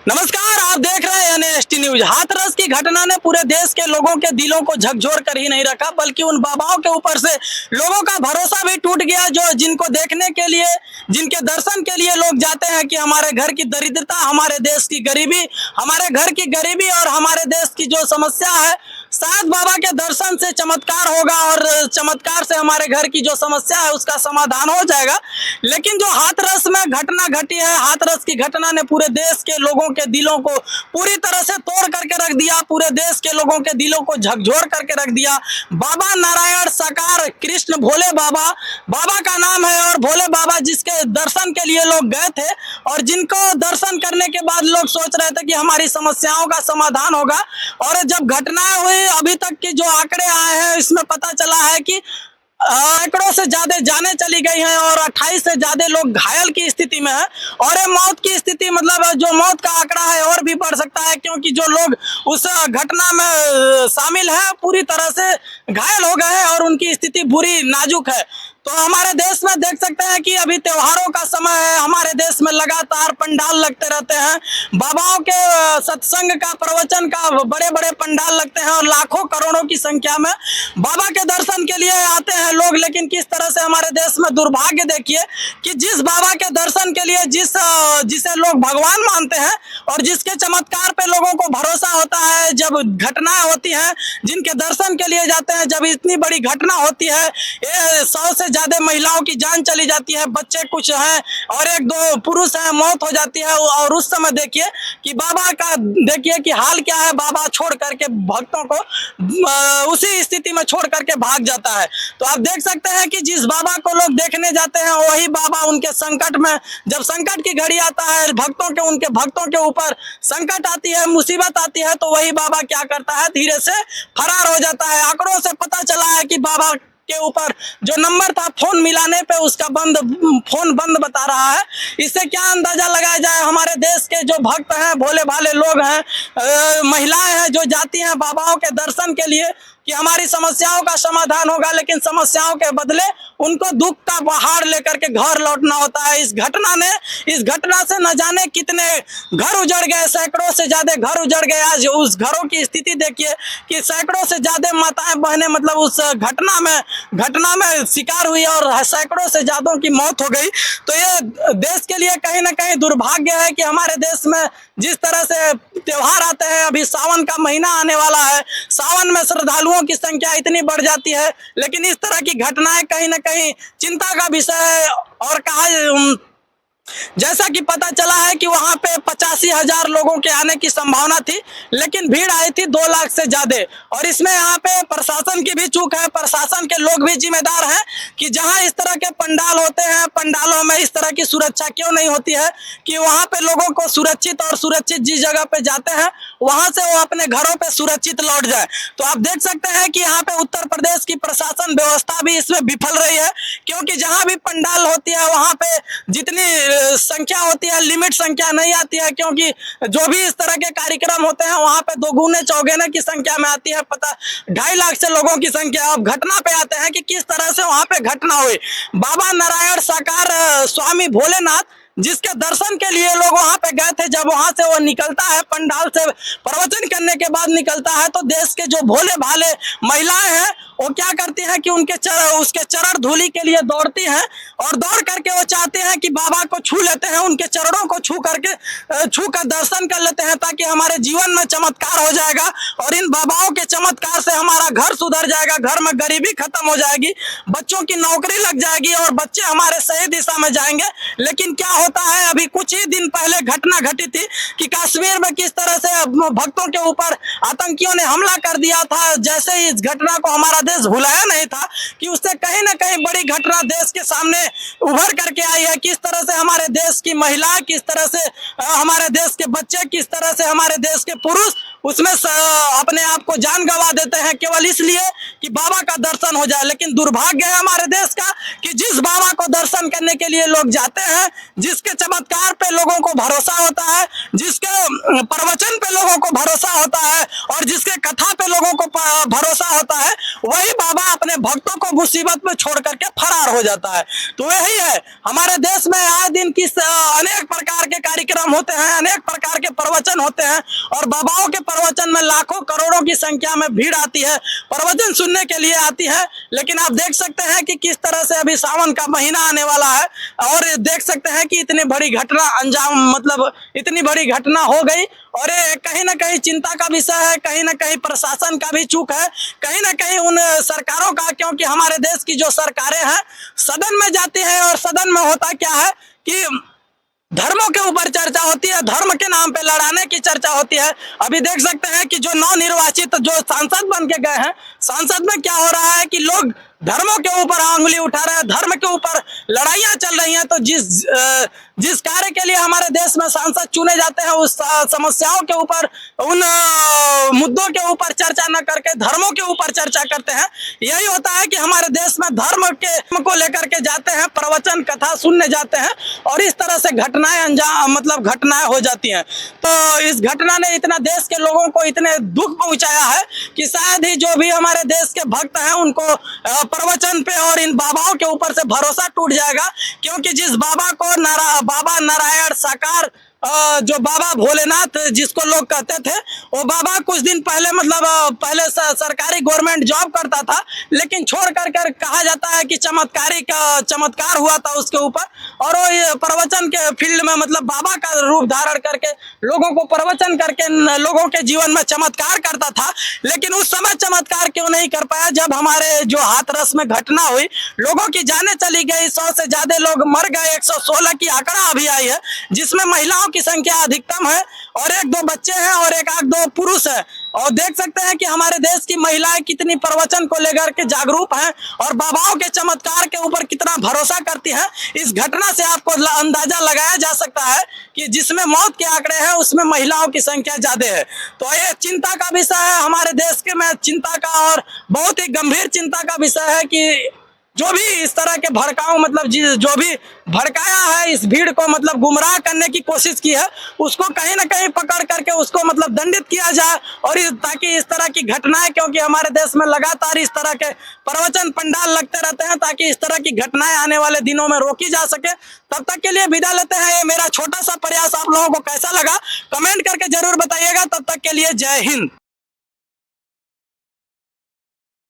नमस्कार, आप देख रहे हैं एनएसटी न्यूज। हाथरस की घटना ने पूरे देश के लोगों के दिलों को झकझोर कर ही नहीं रखा, बल्कि उन बाबाओं के ऊपर से लोगों का भरोसा भी टूट गया, जो जिनको देखने के लिए, जिनके दर्शन के लिए लोग जाते हैं कि हमारे घर की दरिद्रता, हमारे देश की गरीबी, हमारे घर की गरीबी और हमारे देश की जो समस्या है, शायद बाबा के दर्शन से चमत्कार होगा और चमत्कार से हमारे घर की जो समस्या है उसका समाधान हो जाएगा। लेकिन जो हाथरस में घटना घटी है, हाथरस की घटना ने पूरे देश के लोगों के दिलों को पूरी तरह से तोड़ करके रख दिया, पूरे देश के लोगों के दिलों को झकझोर करके रख दिया। बाबा नारायण साकार कृष्ण भोले बाबा, बाबा का नाम है, और भोले बाबा जिसके दर्शन के लिए लोग गए थे और जिनको दर्शन करने के बाद लोग सोच रहे थे कि हमारी समस्याओं का समाधान होगा। और जब घटनाएं हुई, अभी तक के जो आंकड़े आए हैं इसमें पता चला है कि आंकड़ों से ज्यादा जाने चली गई हैं और 28 से ज्यादा लोग घायल की स्थिति में है। और ये मौत की स्थिति, मतलब जो मौत का आंकड़ा है और भी बढ़ सकता है, क्योंकि जो लोग उस घटना में शामिल हैं पूरी तरह से घायल हो गए हैं और उनकी स्थिति बुरी नाजुक है। तो हमारे देश में देख सकते हैं कि अभी त्योहारों का समय है, हमारे देश में लगातार पंडाल लगते रहते हैं, बाबाओं के सत्संग का, प्रवचन का बड़े बड़े पंडाल लगते हैं और लाखों करोड़ों की संख्या में बाबा के दर्शन के लिए आते हैं लोग। लेकिन किस तरह से हमारे देश में दुर्भाग्य देखिए कि जिस बाबा के दर्शन के लिए जिसे लोग भगवान मानते हैं और जिसके चमत्कार पे लोगों को भरोसा होता है, जब घटनाएं होती हैं, जिनके दर्शन के लिए जाते हैं, जब इतनी बड़ी घटना होती है, 100 से ज्यादा महिलाओं की जान चली जाती है, बच्चे कुछ हैं और एक दो पुरुष हैं, मौत हो जाती है। और उस समय देखिए कि बाबा का, देखिए कि हाल क्या है, बाबा छोड़ करके भक्तों को उसी स्थिति में छोड़ करके भाग जाता है। तो आप देख सकते हैं कि जिस बाबा को लोग देखने जाते हैं वही बाबा उनके संकट में, जब संकट की घड़ी आता है, उनके भक्तों के ऊपर संकट आती है, मुसीबत आती है, तो वही बाबा क्या करता है, धीरे से फरार हो जाता है। आंकड़ों से पता चला है कि बाबा के ऊपर जो नंबर था फोन मिलाने पे उसका फोन बंद बता रहा है। इससे क्या अंदाजा लगाया जाए, हमारे देश के जो भक्त हैं, भोले भाले लोग हैं, महिलाएं हैं जो जाती हैं बाबाओं के दर्शन के लिए कि हमारी समस्याओं का समाधान होगा, लेकिन समस्याओं के बदले उनको दुख का पहाड़ लेकर के घर लौटना होता है। इस घटना से न जाने कितने घर उजड़ गए, सैकड़ों से ज्यादा घर उजड़ गए। आज उस घरों की स्थिति देखिए कि सैकड़ों से ज्यादा माताएं बहनें, मतलब उस घटना में शिकार हुई और सैकड़ों से ज्यादा की मौत हो गई। तो ये देश के लिए कहीं ना कहीं दुर्भाग्य है कि हमारे देश में जिस तरह से त्योहार आते हैं, अभी सावन का महीना आने वाला है, सावन में श्रद्धालुओं की संख्या इतनी बढ़ जाती है, लेकिन इस तरह की घटनाएं कहीं ना कहीं चिंता का विषय है। और कहा, जैसा कि पता चला है कि वहां पे 85,000 लोगों के आने की संभावना थी, लेकिन भीड़ आई थी 2 लाख से ज्यादा। और इसमें यहाँ पे प्रशासन की भी चूक है, प्रशासन के लोग भी जिम्मेदार हैं कि जहां इस तरह के पंडाल होते हैं, पंडालों में इस तरह की सुरक्षा क्यों नहीं होती है कि वहां पे लोगों को सुरक्षित जिस जगह पे जाते हैं वहां से वो अपने घरों पे सुरक्षित लौट जाए। तो आप देख सकते हैं कि यहाँ पे उत्तर प्रदेश की प्रशासन व्यवस्था भी इसमें विफल रही है, क्योंकि जहां भी पंडाल होती है वहां पे जितनी संख्या होती है, लिमिट संख्या नहीं आती है, क्योंकि जो भी इस तरह के कार्यक्रम होते हैं वहां पे दोगुने चौगुने की संख्या में आती है, पता 2.5 लाख से लोगों की संख्या। अब घटना पे आते हैं कि किस तरह से वहां पे घटना हुई। बाबा नारायण साकार स्वामी भोलेनाथ जिसके दर्शन के लिए लोग वहां पे गए थे, जब वहां से वो निकलता है, पंडाल से प्रवचन करने के बाद निकलता है, तो देश के जो भोले भाले महिलाएं हैं वो क्या करती हैं कि उसके चरण धूलि के लिए दौड़ती हैं और दौड़ करके वो चाहते हैं कि बाबा को छू लेते हैं, उनके चरणों को छू कर दर्शन कर लेते हैं, ताकि हमारे जीवन में चमत्कार हो जाएगा और इन बाबाओं के चमत्कार से हमारा घर सुधर जाएगा, घर में गरीबी खत्म हो जाएगी, बच्चों की नौकरी लग जाएगी और बच्चे हमारे सही दिशा में जाएंगे। लेकिन क्या होता है, अभी कुछ ही दिन पहले घटना घटी थी कि कश्मीर में किस तरह से भक्तों के ऊपर आतंकियों ने हमला कर दिया था। जैसे ही इस घटना को हमारा देश भुलाया नहीं था कि उससे कहीं ना कहीं बड़ी घटना देश के सामने उभर करके आई है। किस तरह से हमारे देश की महिला, किस तरह से हमारे देश के बच्चे, किस तरह से हमारे देश के पुरुष उसमें अपने आप को जान गंवा देते हैं केवल इसलिए कि बाबा का दर्शन हो जाए। लेकिन दुर्भाग्य है हमारे देश का कि जिस बाबा को दर्शन करने के लिए लोग जाते हैं, जिसके चमत्कार पे लोगों को भरोसा होता है, जिसके प्रवचन पे लोगों को भरोसा होता है और जिसके कथा पे लोगों को भरोसा होता है, वही बाबा अपने भक्तों को मुसीबत में छोड़ करके फरार हो जाता है। तो यही है, हमारे देश में आए दिन किस अनेक प्रकार के कार्यक्रम होते हैं, अनेक प्रकार के प्रवचन होते हैं और बाबाओं के प्रवचन में लाखों करोड़ों की संख्या में भीड़ आती है, प्रवचन सुनने के लिए आती है। लेकिन आप देख सकते हैं कि किस तरह से अभी सावन का महीना आने वाला है और देख सकते हैं कि इतनी बड़ी घटना अंजाम, मतलब इतनी बड़ी घटना हो गई और ये कहीं ना कहीं चिंता का विषय है, कहीं ना कहीं प्रशासन का भी चूक है, कहीं ना कहीं उन सरकारों का, क्योंकि हमारे देश की जो सरकारें हैं सदन में जाती हैं और सदन में होता क्या है कि धर्मों के ऊपर चर्चा होती है, धर्म के नाम पे लड़ाने की चर्चा होती है। अभी देख सकते हैं कि जो नवनिर्वाचित जो सांसद बन के गए हैं, सांसद में क्या हो रहा है कि लोग धर्मों के ऊपर अंगुली उठा रहे हैं, धर्म के ऊपर लड़ाइयां चल रही हैं। तो जिस कार्य के लिए हमारे देश में सांसद चुने जाते हैं, उस समस्याओं के ऊपर, उन मुद्दों के ऊपर चर्चा न करके धर्मों के ऊपर चर्चा करते हैं। यही होता है कि हमारे देश में धर्म को लेकर के जाते हैं, प्रवचन कथा सुनने जाते हैं और इस तरह से घटनाएं हो जाती हैं। तो इस घटना ने इतना देश के लोगों को इतने दुख पहुंचाया है कि शायद ही जो भी हमारे देश के भक्त हैं उनको प्रवचन पे और इन बाबाओं के ऊपर से भरोसा टूट जाएगा। क्योंकि जिस बाबा को बाबा नारायण साकार, जो बाबा भोलेनाथ जिसको लोग कहते थे, वो बाबा कुछ दिन पहले पहले सरकारी गवर्नमेंट जॉब करता था, लेकिन छोड़ कर कहा जाता है कि चमत्कार हुआ था उसके ऊपर और वो ये प्रवचन के फील्ड में बाबा का रूप धारण करके लोगों को प्रवचन करके लोगों के जीवन में चमत्कार करता था। लेकिन उस समय चमत्कार क्यों नहीं कर पाया जब हमारे जो हाथरस में घटना हुई, लोगों की जानें चली गई, 100 से ज्यादा लोग मर गए, 116 की आंकड़ा अभी आई है, जिसमें महिलाओं की संख्या अधिकतम है और 1-2 बच्चे हैं और 1-2 पुरुष है। और देख सकते हैं कि हमारे देश की महिलाएं कितनी प्रवचन को लेकर के जागरूक हैं और बाबाओं के चमत्कार के ऊपर कितना भरोसा करती हैं। इस घटना से आपको अंदाजा लगाया जा सकता है कि जिसमें मौत के आंकड़े हैं उसमें महिलाओं की संख्या ज्यादा है। तो ये चिंता का विषय है हमारे देश के में, चिंता का और बहुत ही गंभीर चिंता का विषय है कि जो भी इस तरह के भड़काऊ जो भी भड़काया है, इस भीड़ को गुमराह करने की कोशिश की है, उसको कहीं ना कहीं पकड़ करके उसको दंडित किया जाए और ताकि इस तरह की घटनाएं, क्योंकि हमारे देश में लगातार इस तरह के प्रवचन पंडाल लगते रहते हैं, ताकि इस तरह की घटनाएं आने वाले दिनों में रोकी जा सके। तब तक के लिए विदा लेते हैं। ये मेरा छोटा सा प्रयास आप लोगों को कैसा लगा कमेंट करके जरूर बताइएगा। तब तक के लिए जय हिंद।